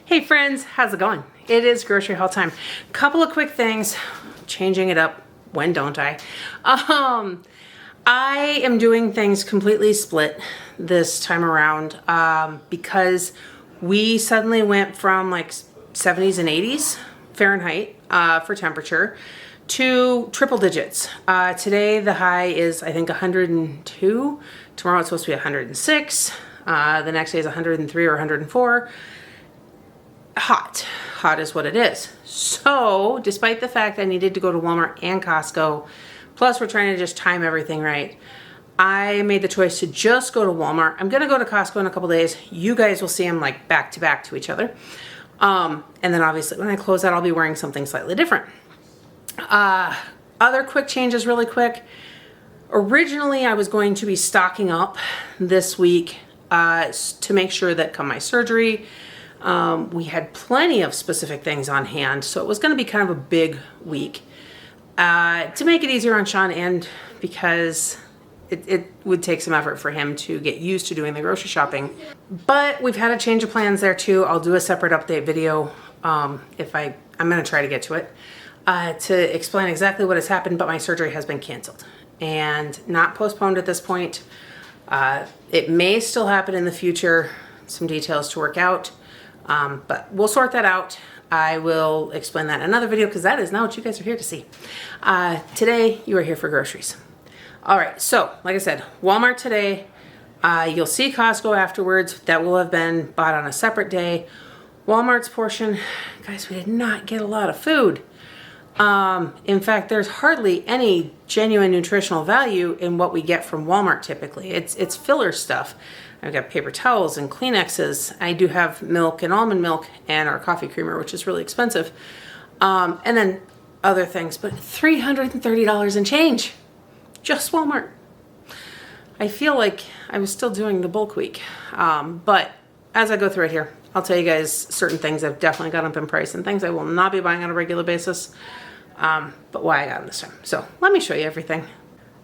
Hey friends, how's it going? It is grocery haul time. Couple of quick things, changing it up. When don't I? I am doing things completely split this time around because we suddenly went from like 70s and 80s Fahrenheit for temperature to triple digits. Today the high is I think 102. Tomorrow it's supposed to be 106. The next day is 103 or 104. Hot is what it is. So despite the fact I needed to go to Walmart and Costco, plus we're trying to just time everything right, I made the choice to just go to Walmart. I'm gonna go to Costco in a couple days. You guys will see them like back to back to each other. And then obviously when I close out, I'll be wearing something slightly different. Other quick changes really quick. Originally I was going to be stocking up this week to make sure that come my surgery, we had plenty of specific things on hand, so it was going to be kind of a big week. To make it easier on Shawn and because it would take some effort for him to get used to doing the grocery shopping. But we've had a change of plans there too. I'll do a separate update video I'm going to try to get to it to explain exactly what has happened, but my surgery has been canceled and not postponed at this point. It may still happen in the future, some details to work out. But we'll sort that out. I will explain that in another video because that is not what you guys are here to see. Today, you are here for groceries. All right, so like I said, Walmart today. You'll see Costco afterwards. That will have been bought on a separate day. Walmart's portion, guys, we did not get a lot of food. In fact, there's hardly any genuine nutritional value in what we get from Walmart typically. It's filler stuff. I've got paper towels and Kleenexes. I do have milk and almond milk and our coffee creamer, which is really expensive. And then other things, but $330 and change. Just Walmart. I feel like I was still doing the bulk week. But as I go through it here, I'll tell you guys certain things I've definitely gone up in price and things I will not be buying on a regular basis. But why I got them this time. So let me show you everything.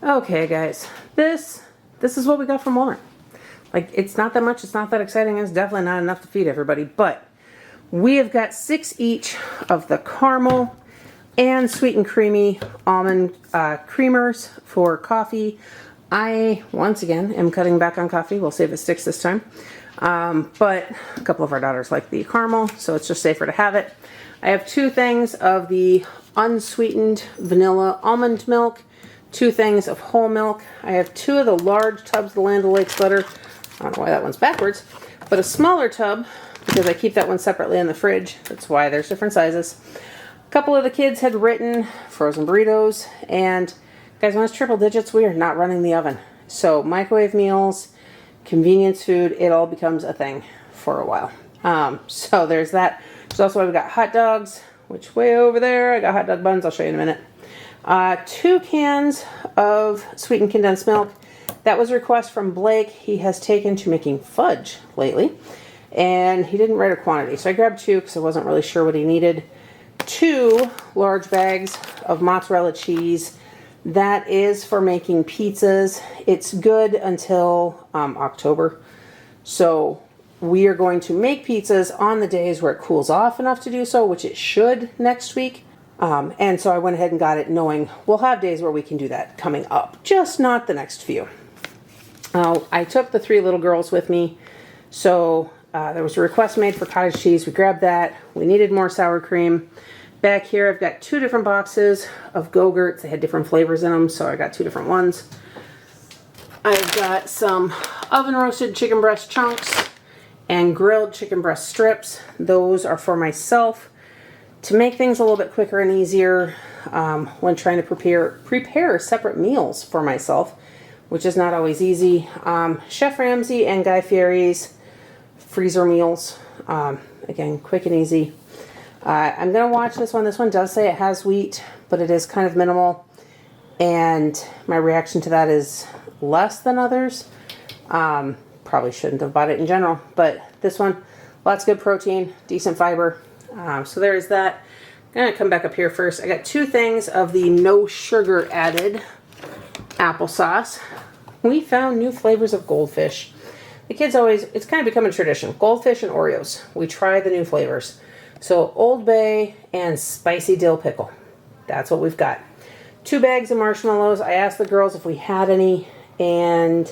Okay, guys, this is what we got from Walmart. Like, it's not that much, it's not that exciting, it's definitely not enough to feed everybody, but we have got 6 each of the caramel and sweet and creamy almond creamers for coffee. I, once again, am cutting back on coffee. We'll see if it sticks this time. But a couple of our daughters like the caramel, so it's just safer to have it. I have 2 things of the unsweetened vanilla almond milk, 2 things of whole milk. I have 2 of the large tubs of the Land O'Lakes butter. I don't know why that one's backwards, but a smaller tub because I keep that one separately in the fridge. That's why there's different sizes. A couple of the kids had written frozen burritos, and guys, when it's triple digits, we are not running the oven. So microwave meals, convenience food, it all becomes a thing for a while. So there's that. There's also we've got hot dogs, which way over there, I got hot dog buns, I'll show you in a minute. 2 cans of sweetened condensed milk. That was a request from Blake. He has taken to making fudge lately, and he didn't write a quantity. So I grabbed 2 because I wasn't really sure what he needed. 2 large bags of mozzarella cheese. That is for making pizzas. It's good until October. So we are going to make pizzas on the days where it cools off enough to do so, which it should next week. And so I went ahead and got it knowing we'll have days where we can do that coming up, just not the next few. I took the 3 little girls with me, so there was a request made for cottage cheese. We grabbed that. We needed more sour cream. Back here I've got 2 different boxes of Go-Gurts. They had different flavors in them, so I got 2 different ones. I've got some oven roasted chicken breast chunks and grilled chicken breast strips. Those are for myself to make things a little bit quicker and easier when trying to prepare separate meals for myself, which is not always easy. Chef Ramsay and Guy Fieri's freezer meals. Again, quick and easy. I'm going to watch this one. This one does say it has wheat, but it is kind of minimal. And my reaction to that is less than others. Probably shouldn't have bought it in general, but this one, lots of good protein, decent fiber. So there's that. I'm going to come back up here first. I got 2 things of the no sugar added applesauce. We found new flavors of goldfish. the kids always, it's kind of become a tradition. Goldfish and Oreos. We try the new flavors. So Old Bay and spicy dill pickle. That's what we've got. 2 bags of marshmallows. I asked the girls if we had any, and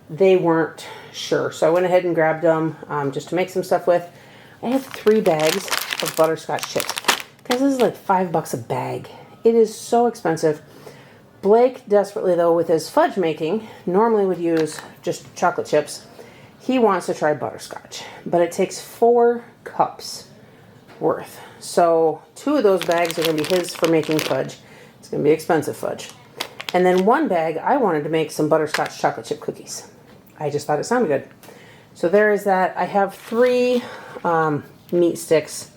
they weren't sure. So I went ahead and grabbed them just to make some stuff with. I have 3 bags of butterscotch chips. Guys, this is like $5 a bag. It is so expensive. Blake desperately, though, with his fudge making, normally would use just chocolate chips. He wants to try butterscotch, but it takes 4 cups worth. So 2 of those bags are going to be his for making fudge. It's going to be expensive fudge. And then 1 bag, I wanted to make some butterscotch chocolate chip cookies. I just thought it sounded good. So there is that. I have 3 meat sticks,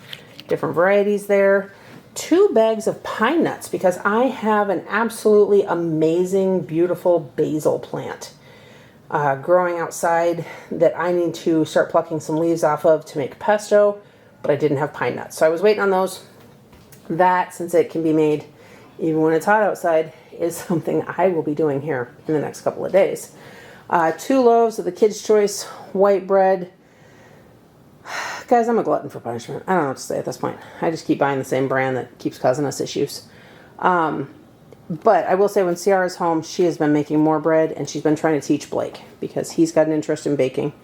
different varieties there. 2 bags of pine nuts because I have an absolutely amazing, beautiful basil plant growing outside that I need to start plucking some leaves off of to make pesto, but I didn't have pine nuts. So I was waiting on those. That, since it can be made even when it's hot outside, is something I will be doing here in the next couple of days. 2 loaves of the Kids' Choice white bread. Guys, I'm a glutton for punishment. I don't know what to say at this point. I just keep buying the same brand that keeps causing us issues. But I will say when Ciara's home, she has been making more bread, and she's been trying to teach Blake because he's got an interest in baking.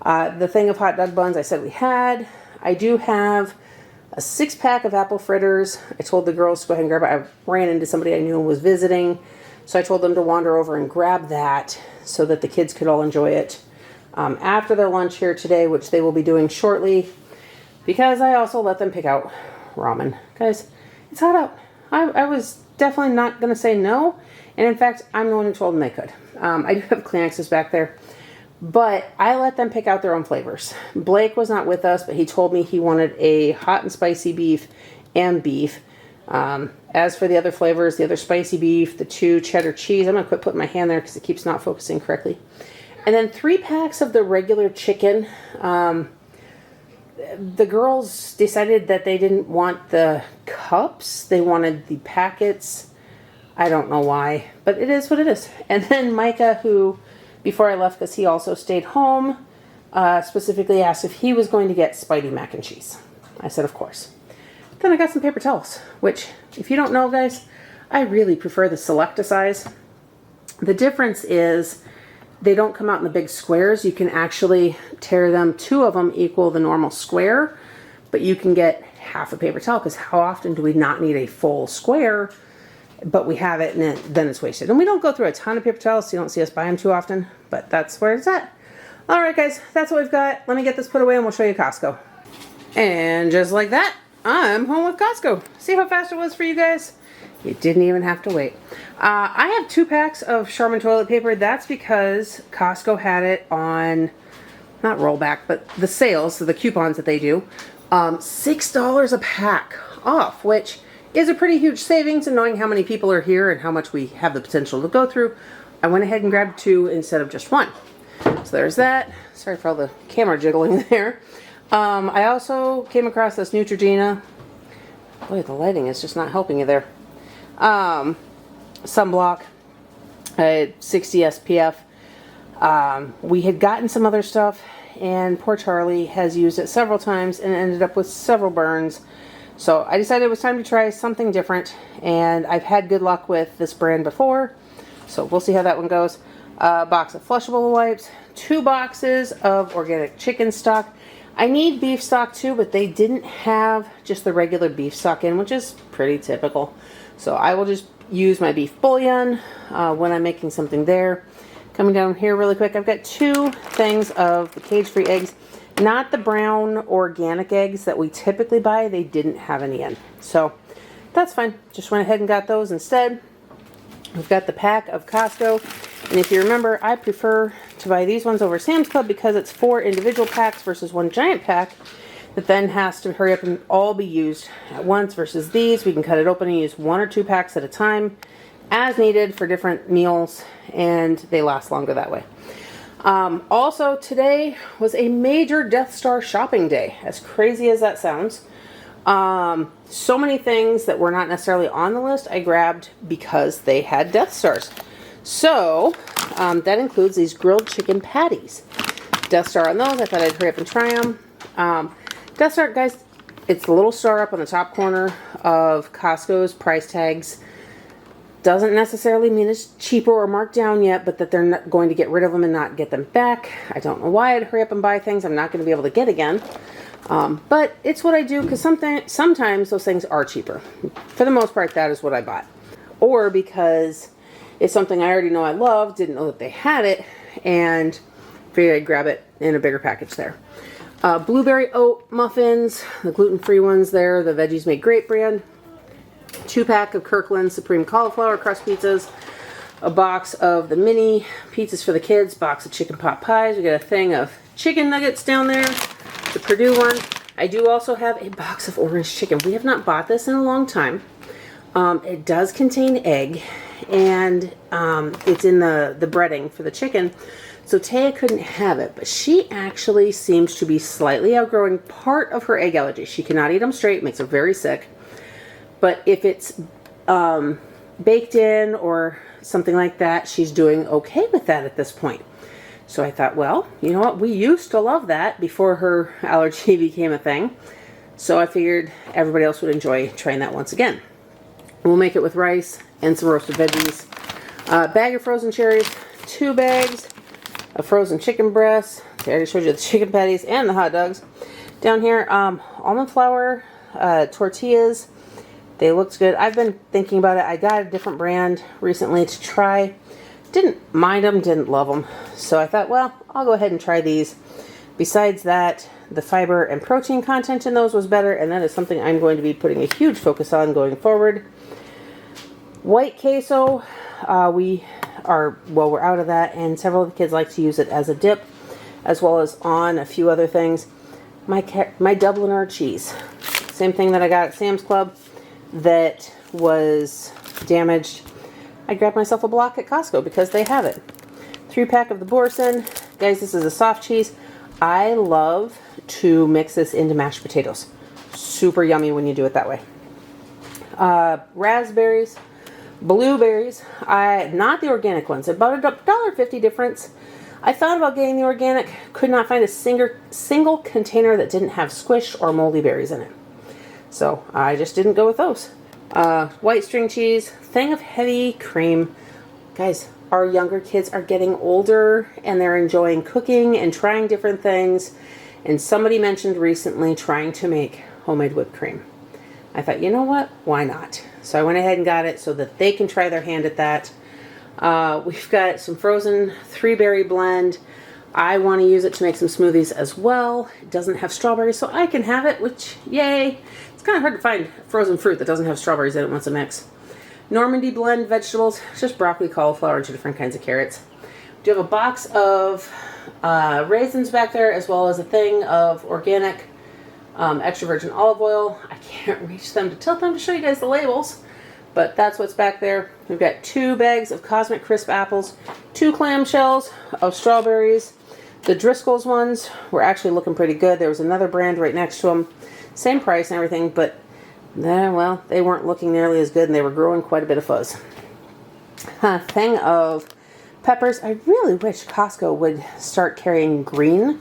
The thing of hot dog buns I said we had. I do have a 6-pack of apple fritters. I told the girls to go ahead and grab it. I ran into somebody I knew was visiting, so I told them to wander over and grab that so that the kids could all enjoy it after their lunch here today, which they will be doing shortly, because I also let them pick out ramen. Guys, it's hot out. I was definitely not going to say no, and in fact, I'm the one who told them they could. I do have Kleenexes back there, but I let them pick out their own flavors. Blake was not with us, but he told me he wanted a hot and spicy beef and beef. As for the other flavors, the other spicy beef, the 2 cheddar cheese, I'm going to quit putting my hand there because it keeps not focusing correctly. And then 3 packs of the regular chicken. The girls decided that they didn't want the cups. They wanted the packets. I don't know why, but it is what it is. And then Micah, who, before I left, because he also stayed home, specifically asked if he was going to get Spidey mac and cheese. I said, of course. Then I got some paper towels, which, if you don't know, guys, I really prefer the Selecta size. The difference is they don't come out in the big squares. You can actually tear them. 2 of them equal the normal square, but you can get half a paper towel, because how often do we not need a full square, but we have it and then it's wasted. And we don't go through a ton of paper towels, so you don't see us buy them too often, but that's where it's at. All right, guys, that's what we've got. Let me get this put away and we'll show you Costco. And just like that, I'm home with Costco. See how fast it was for you guys? You didn't even have to wait. I have 2 packs of Charmin toilet paper. That's because Costco had it on, not rollback, but the sales, so the coupons that they do, $6 a pack off, which is a pretty huge savings. And knowing how many people are here and how much we have the potential to go through, I went ahead and grabbed 2 instead of just 1. So there's that. Sorry for all the camera jiggling there. I also came across this Neutrogena. Boy, the lighting is just not helping you there. Sunblock, 60 SPF. We had gotten some other stuff, and poor Charlie has used it several times and ended up with several burns. So I decided it was time to try something different, and I've had good luck with this brand before, so we'll see how that one goes. A box of flushable wipes, 2 boxes of organic chicken stock. I need beef stock too, but they didn't have just the regular beef stock in, which is pretty typical. So I will just use my beef bouillon when I'm making something there. Coming down here really quick, I've got 2 things of the cage-free eggs. Not the brown organic eggs that we typically buy. They didn't have any in. So that's fine. Just went ahead and got those instead. We've got the pack of Costco. And if you remember, I prefer to buy these ones over Sam's Club because it's 4 individual packs versus 1 giant pack that then has to hurry up and all be used at once, versus these. We can cut it open and use 1 or 2 packs at a time as needed for different meals, and they last longer that way. Also, today was a major Death Star shopping day, as crazy as that sounds. So many things that were not necessarily on the list I grabbed because they had Death Stars. So, that includes these grilled chicken patties. Death Star on those. I thought I'd hurry up and try them. Death Star, guys, it's the little star up on the top corner of Costco's price tags. Doesn't necessarily mean it's cheaper or marked down yet, but that they're not going to get rid of them and not get them back. I don't know why I'd hurry up and buy things I'm not going to be able to get again. But it's what I do because sometimes those things are cheaper. For the most part, that is what I bought. Or because it's something I already know I love, didn't know that they had it, and figured I'd grab it in a bigger package there. Blueberry oat muffins, the gluten-free ones there, the Veggies Made Great brand. 2-pack of Kirkland Supreme Cauliflower Crust Pizzas. A box of the mini pizzas for the kids. Box of chicken pot pies. We got a thing of chicken nuggets down there. The Purdue one. I do also have a box of orange chicken. We have not bought this in a long time. It does contain egg. And it's in the breading for the chicken. So Taya couldn't have it. But she actually seems to be slightly outgrowing part of her egg allergy. She cannot eat them straight. Makes her very sick. But if it's baked in or something like that, she's doing okay with that at this point. So I thought, well, you know what? We used to love that before her allergy became a thing. So I figured everybody else would enjoy trying that once again. We'll make it with rice and some roasted veggies. Bag of frozen cherries, 2 bags of frozen chicken breasts. I already showed you the chicken patties and the hot dogs. Down here, almond flour, tortillas. They looked good. I've been thinking about it. I got a different brand recently to try. Didn't mind them, didn't love them. So I thought, well, I'll go ahead and try these. Besides that, the fiber and protein content in those was better, and that is something I'm going to be putting a huge focus on going forward. White queso, we're out of that, and several of the kids like to use it as a dip, as well as on a few other things. My Dubliner cheese. Same thing that I got at Sam's Club. That was damaged. I grabbed myself a block at Costco because they have it. 3-pack of the Boursin. Guys, this is a soft cheese. I love to mix this into mashed potatoes. Super yummy when you do it that way. Raspberries, blueberries. Not the organic ones. About a $1.50 difference. I thought about getting the organic. Could not find a single container that didn't have squished or moldy berries in it. So I just didn't go with those. White string cheese, thing of heavy cream. Guys, our younger kids are getting older and they're enjoying cooking and trying different things. And somebody mentioned recently trying to make homemade whipped cream. I thought, you know what? Why not? So I went ahead and got it so that they can try their hand at that. We've got some frozen 3-berry blend. I want to use it to make some smoothies as well. It doesn't have strawberries, so I can have it, which, yay. It's kind of hard to find frozen fruit that doesn't have strawberries in it once a mix. Normandy blend vegetables, just broccoli, cauliflower, and 2 different kinds of carrots. We do have a box of raisins back there, as well as a thing of organic extra virgin olive oil. I can't reach them to tilt them to show you guys the labels, but that's what's back there. We've got 2 bags of Cosmic Crisp apples, 2 clamshells of strawberries. The Driscoll's ones were actually looking pretty good. There was another brand right next to them. Same price and everything, but well, they weren't looking nearly as good and they were growing quite a bit of fuzz. Thing of peppers. I really wish Costco would start carrying green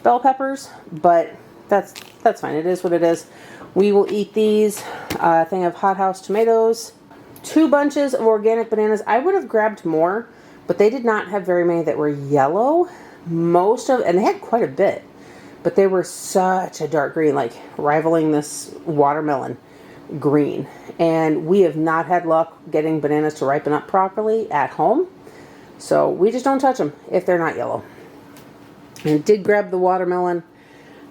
bell peppers, but that's fine. It is what it is. We will eat these. Thing of hothouse tomatoes. 2 bunches of organic bananas. I would have grabbed more, but they did not have very many that were yellow. And they had quite a bit. But they were such a dark green, like rivaling this watermelon green. And we have not had luck getting bananas to ripen up properly at home. So we just don't touch them if they're not yellow. And did grab the watermelon.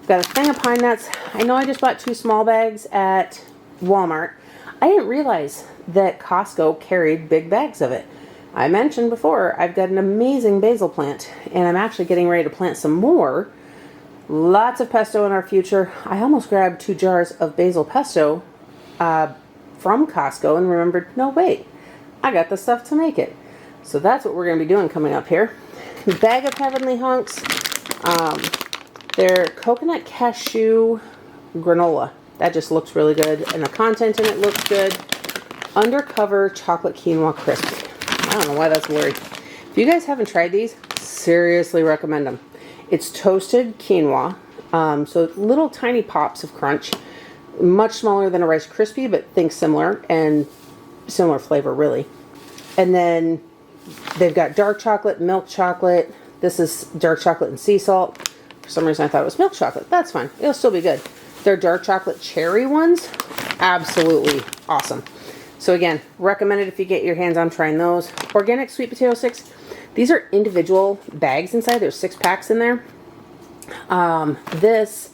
Got a thing of pine nuts. I know I just bought 2 small bags at Walmart. I didn't realize that Costco carried big bags of it. I mentioned before, I've got an amazing basil plant. And I'm actually getting ready to plant some more. Lots of pesto in our future. I almost grabbed 2 jars of basil pesto from Costco and remembered, no wait, I got the stuff to make it. So that's what we're going to be doing coming up here. Bag of Heavenly Hunks. They're coconut cashew granola. That just looks really good. And the content in it looks good. Undercover chocolate quinoa crispy. I don't know why that's blurry. If you guys haven't tried these, seriously recommend them. It's toasted quinoa. So little tiny pops of crunch. Much smaller than a Rice Krispie, but think similar and similar flavor, really. And then they've got dark chocolate, milk chocolate. This is dark chocolate and sea salt. For some reason I thought it was milk chocolate. That's fine. It'll still be good. Their dark chocolate cherry ones, absolutely awesome. So again, recommended if you get your hands on trying those. Organic sweet potato sticks. These are individual bags inside. There's 6 packs in there. This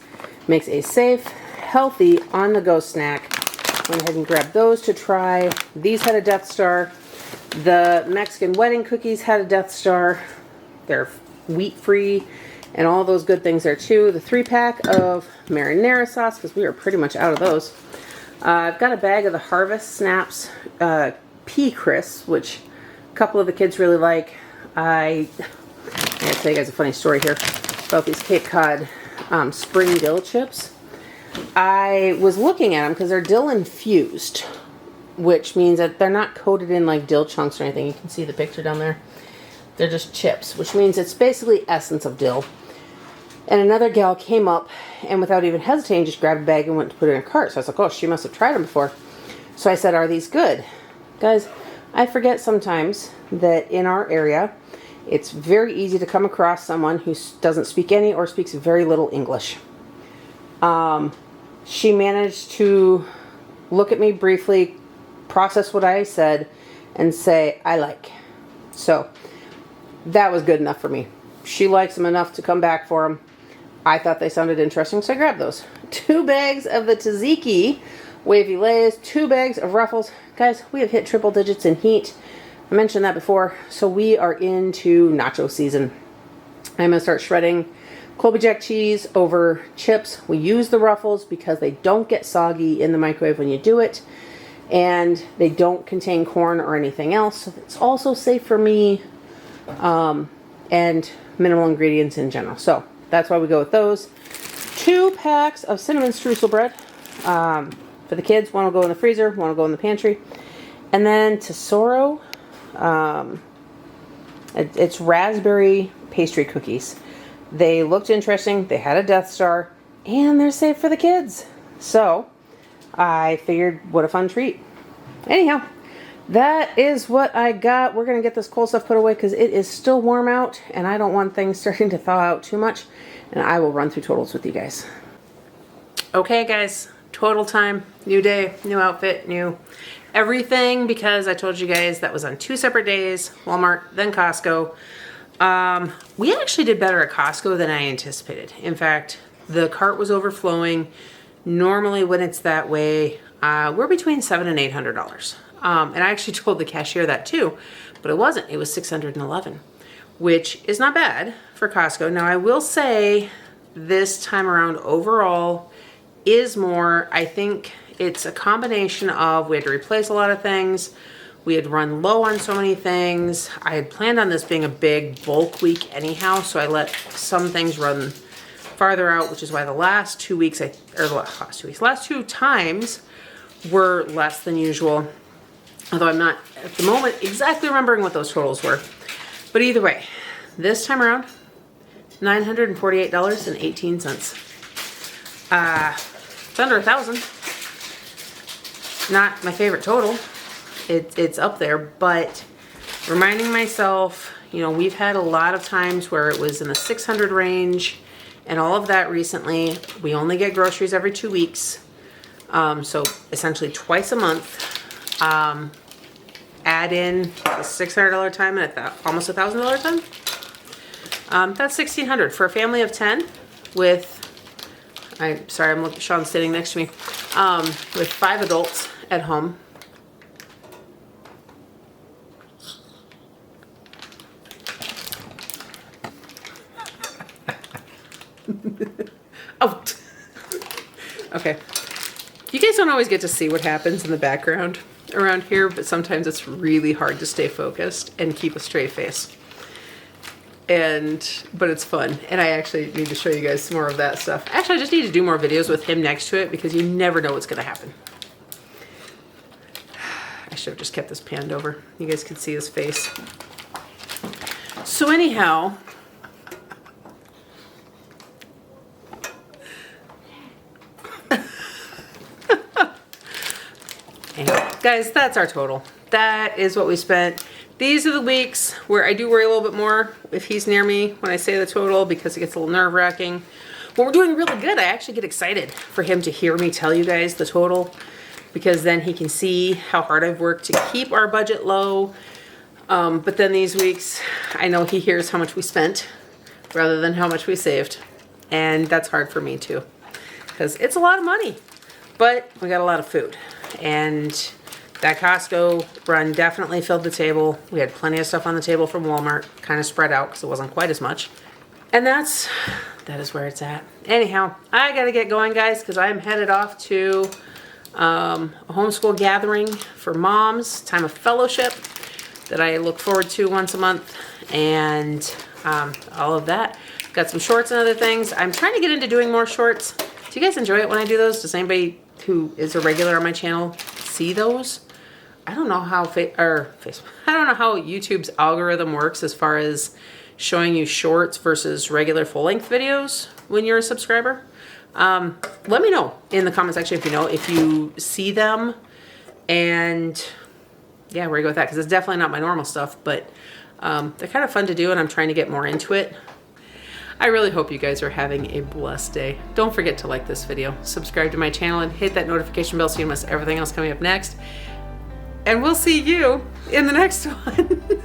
makes a safe, healthy, on-the-go snack. Went ahead and grabbed those to try. These had a Death Star. The Mexican wedding cookies had a Death Star. They're wheat-free and all those good things there too. The 3-pack of marinara sauce, because we are pretty much out of those. I've got a bag of the Harvest Snaps pea crisps, which a couple of the kids really like. I gotta tell you guys a funny story here about these Cape Cod spring dill chips. I was looking at them because they're dill infused, which means that they're not coated in like dill chunks or anything. You can see the picture down there. They're just chips, which means it's basically essence of dill. And another gal came up and without even hesitating just grabbed a bag and went to put it in a cart. So I was like, oh, she must have tried them before. So I said, are these good? Guys, I forget sometimes that in our area, it's very easy to come across someone who doesn't speak any or speaks very little English. She managed to look at me briefly, process what I said, and say, I like. So that was good enough for me. She likes them enough to come back for them. I thought they sounded interesting, so I grabbed those. 2 bags of the tzatziki wavy lays, 2 bags of Ruffles. Guys, we have hit triple digits in heat. I mentioned that before, so we are into nacho season. I'm going to start shredding Colby Jack cheese over chips. We use the Ruffles because they don't get soggy in the microwave when you do it, and they don't contain corn or anything else. So it's also safe for me, and minimal ingredients in general. So that's why we go with those. 2 packs of cinnamon streusel bread for the kids. One will go in the freezer, one will go in the pantry. And then Tesoro, it's raspberry pastry cookies. They looked interesting, they had a Death Star, and they're safe for the kids. So I figured, what a fun treat. Anyhow, that is what I got. We're going to get this cold stuff put away because it is still warm out, and I don't want things starting to thaw out too much. And I will run through totals with you guys. Okay, guys. Total time. New day. New outfit. New everything, because I told you guys that was on 2 separate days. Walmart, then Costco. We actually did better at Costco than I anticipated. In fact, the cart was overflowing. Normally when it's that way, we're between $700 and $800. And I actually told the cashier that too, but it wasn't. It was $611, which is not bad for Costco. Now I will say this time around overall is more. I think it's a combination of we had to replace a lot of things. We had run low on so many things. I had planned on this being a big bulk week anyhow, so I let some things run farther out, which is why the last 2 weeks, last 2 times were less than usual. Although I'm not, at the moment, exactly remembering what those totals were. But either way, this time around, $948.18. It's under 1,000. Not my favorite total. It's up there, but reminding myself, you know, we've had a lot of times where it was in the 600 range and all of that recently. We only get groceries every 2 weeks. So essentially twice a month. Add in a $600 time and almost $1,000 time. That's $1,600 for a family of 10 with, I'm looking, Shawn's sitting next to me, with 5 adults at home. Oh, okay. You guys don't always get to see what happens in the background around here, but sometimes it's really hard to stay focused and keep a straight face. But it's fun, and I actually need to show you guys some more of that stuff. Actually, I just need to do more videos with him next to it because you never know what's going to happen. I should have just kept this panned over. You guys can see his face. So anyhow, Anyway, guys, that's our total. That is what we spent. These are the weeks where I do worry a little bit more if he's near me when I say the total, because it gets a little nerve-wracking. When we're doing really good, I actually get excited for him to hear me tell you guys the total, because then he can see how hard I've worked to keep our budget low. But then these weeks, I know he hears how much we spent rather than how much we saved. And that's hard for me too, because it's a lot of money, but we got a lot of food. And that Costco run definitely filled the table. We had plenty of stuff on the table from Walmart, kind of spread out because it wasn't quite as much. And that is where it's at. Anyhow, I gotta get going, guys, because I'm headed off to a homeschool gathering for moms, time of fellowship that I look forward to once a month, and all of that. Got some shorts and other things. I'm trying to get into doing more shorts. Do you guys enjoy it when I do those? Does anybody who is a regular on my channel see those? I don't know how Facebook. I don't know how YouTube's algorithm works as far as showing you shorts versus regular full-length videos when you're a subscriber. Let me know in the comment section if you know, if you see them, and yeah, where you go with that, because it's definitely not my normal stuff, but they're kind of fun to do, and I'm trying to get more into it. I really hope you guys are having a blessed day. Don't forget to like this video, subscribe to my channel, and hit that notification bell so you don't miss everything else coming up next. And we'll see you in the next one.